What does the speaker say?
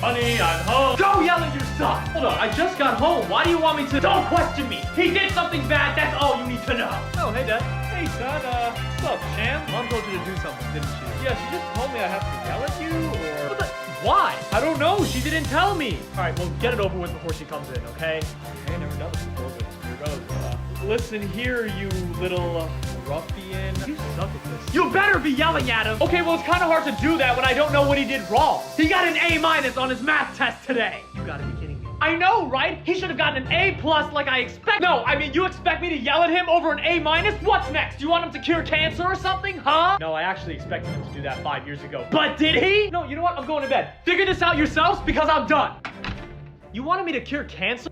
Honey, I'm home. Go yell at your son. Hold on, I just got home. Why do you want me to? Don't question me. He did something bad. That's all you need to know. Oh, hey, Dad. Hey, son. What's up, champ? Mom told you to do something, didn't she? Yeah, she just told me I have to yell at you, or... Why? I don't know. She didn't tell me. All right, well, get it over with before she comes in, okay? Okay, never done this before, but here goes. Listen here, you little ruffian. You suck at this. You better be yelling at him. Okay, well, it's kind of hard to do that when I don't know what he did wrong. He got an A- on his math test today. You gotta be kidding me. I know, right? He should have gotten an A+ like I expect. No, I mean, you expect me to yell at him over an A-? What's next? Do you want him to cure cancer or something, huh? No, I actually expected him to do that 5 years ago. But did he? No, you know what? I'm going to bed. Figure this out yourselves because I'm done. You wanted me to cure cancer?